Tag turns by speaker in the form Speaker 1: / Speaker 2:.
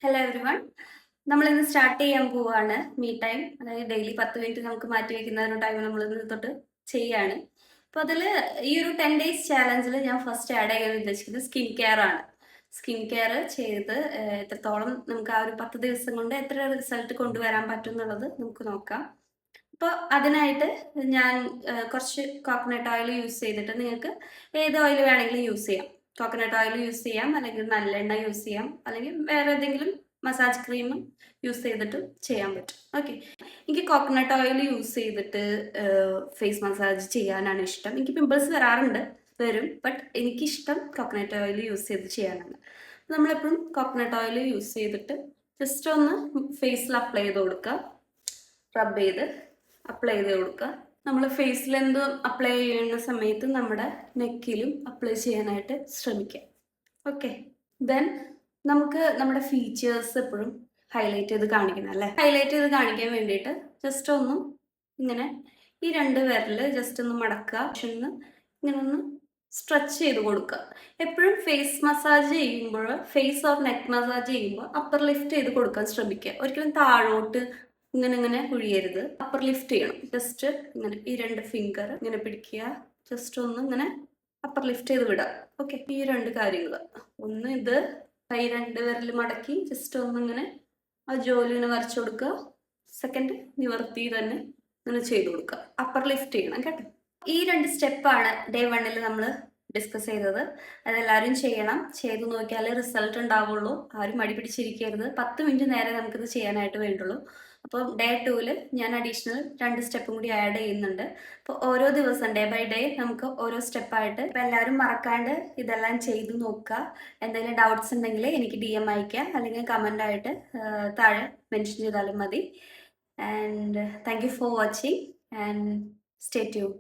Speaker 1: Hello everyone. നമ്മളിന്ന് start ചെയ്യാൻ പോവാണ് മീ ടൈം. അതായത് ഡെയിലി 10 മിനിറ്റ് നമുക്ക് മാറ്റി വെക്കുന്ന ഒരു ടൈം നമ്മൾ ഇന്ന് തൊട്ട് ചെയ്യാണ്. അപ്പോൾ അതിൽ ഈ ഒരു 10 ഡേയ്സ് ചാലഞ്ചിൽ ഞാൻ ഫസ്റ്റ് ആഡ് ചെയ്യാൻ ഉദ്ദേശിക്കുന്നത് സ്കിൻ കെയർ ആണ്. സ്കിൻ കെയർ ചെയ്ത് എത്രത്തോളം നമുക്ക് ആ ഒരു 10 ദിവസം കൊണ്ട് എത്ര റിസൾട്ട് കൊണ്ടുവരാൻ പറ്റും എന്നുള്ളത് നമുക്ക് നോക്കാം. അപ്പോൾ അതിനായിട്ട് ഞാൻ കുറച്ച് കോക്കനട്ട് ഓയിൽ യൂസ് ചെയ്തിട്ട് നിങ്ങൾക്ക് ഏത് ഓയിൽ വേണമെങ്കിലും യൂസ് ചെയ്യാം. കോക്കനട്ട് ഓയിൽ യൂസ് ചെയ്യാം, അല്ലെങ്കിൽ നല്ലെണ്ണ യൂസ് ചെയ്യാം, അല്ലെങ്കിൽ വേറെ ഏതെങ്കിലും മസാജ് ക്രീം യൂസ് ചെയ്തിട്ട് ചെയ്യാൻ പറ്റും. ഓക്കെ, എനിക്ക് കോക്കനട്ട് ഓയിൽ യൂസ് ചെയ്തിട്ട് ഫേസ് മസാജ് ചെയ്യാനാണ് ഇഷ്ടം. എനിക്ക് പിമ്പിൾസ് വരും, ബട്ട് എനിക്കിഷ്ടം കോക്കനട്ട് ഓയിൽ യൂസ് ചെയ്ത് ചെയ്യാനാണ്. നമ്മളെപ്പോഴും കോക്കനട്ട് ഓയിൽ യൂസ് ചെയ്തിട്ട് ജസ്റ്റ് ഒന്ന് ഫേസിൽ അപ്ലൈ ചെയ്ത് കൊടുക്കുക, റബ്ബ് ചെയ്ത് അപ്ലൈ ചെയ്ത് കൊടുക്കുക. നമ്മൾ ഫേസിൽ എന്ത് അപ്ലൈ ചെയ്യുന്ന സമയത്ത് നമ്മുടെ നെക്കിലും അപ്ലൈ ചെയ്യാനായിട്ട് ശ്രമിക്കുക. ഓക്കെ, ദെൻ നമുക്ക് നമ്മുടെ ഫീച്ചേഴ്സ് എപ്പോഴും ഹൈലൈറ്റ് ചെയ്ത് കാണിക്കണം അല്ലേ. ഹൈലൈറ്റ് ചെയ്ത് കാണിക്കാൻ വേണ്ടിയിട്ട് ജസ്റ്റ് ഒന്ന് ഇങ്ങനെ ഈ 2 വിരൽ ജസ്റ്റ് ഒന്ന് മടക്കുക, ഇങ്ങനെ ഒന്ന് സ്ട്രെച്ച് ചെയ്ത് കൊടുക്കുക. എപ്പോഴും ഫേസ് മസാജ് ചെയ്യുമ്പോൾ, ഫേസ് ഓർ നെക്ക് മസാജ് ചെയ്യുമ്പോൾ അപ്പർ ലിഫ്റ്റ് ചെയ്ത് കൊടുക്കാൻ ശ്രമിക്കുക. ഒരിക്കലും താഴോട്ട് ഇങ്ങനെ കുഴിയരുത്. അപ്പർ ലിഫ്റ്റ് ചെയ്യണം. ജസ്റ്റ് ഇങ്ങനെ ഈ 2 ഫിംഗർ ഇങ്ങനെ പിടിക്കുക, ജസ്റ്റ് ഒന്ന് ഇങ്ങനെ അപ്പർ ലിഫ്റ്റ് ചെയ്ത് വിടുക. ഓക്കെ, ഈ 2 കാര്യങ്ങൾ. ഒന്ന് ഇത് കൈ 2 വിരൽ മടക്കി ജസ്റ്റ് ഒന്നിങ്ങനെ ആ ജോലിനെ വരച്ചു കൊടുക്കുക. സെക്കൻഡ് നിവർത്തി തന്നെ ഇങ്ങനെ ചെയ്ത് കൊടുക്കുക. അപ്പർ ലിഫ്റ്റ് ചെയ്യണം കേട്ടോ. ഈ 2 സ്റ്റെപ്പാണ് ഡേ 1 നമ്മൾ ഡിസ്കസ് ചെയ്തത്. അതെല്ലാവരും ചെയ്യണം. ചെയ്ത് നോക്കിയാലേ റിസൾട്ട് ഉണ്ടാവുള്ളൂ. ആരും മടി പിടിച്ചിരിക്കരുത്. 10 മിനിറ്റ് നേരെ നമുക്കിത് ചെയ്യാനായിട്ട് വേണ്ടുള്ളൂ. അപ്പോൾ ഡേ 2 ഞാൻ അഡീഷണൽ 2 സ്റ്റെപ്പും കൂടി ആഡ് ചെയ്യുന്നുണ്ട്. അപ്പോൾ ഓരോ ദിവസം ഡേ ബൈ ഡേ നമുക്ക് ഓരോ സ്റ്റെപ്പായിട്ട്. അപ്പോൾ എല്ലാവരും മറക്കാണ്ട് ഇതെല്ലാം ചെയ്ത് നോക്കുക. എന്തെങ്കിലും ഡൗട്ട്സ് ഉണ്ടെങ്കിൽ എനിക്ക് DM അയക്കുക, അല്ലെങ്കിൽ കമൻ്റ് ആയിട്ട് താഴെ മെൻഷൻ ചെയ്താലും മതി. And thank you for watching and stay tune.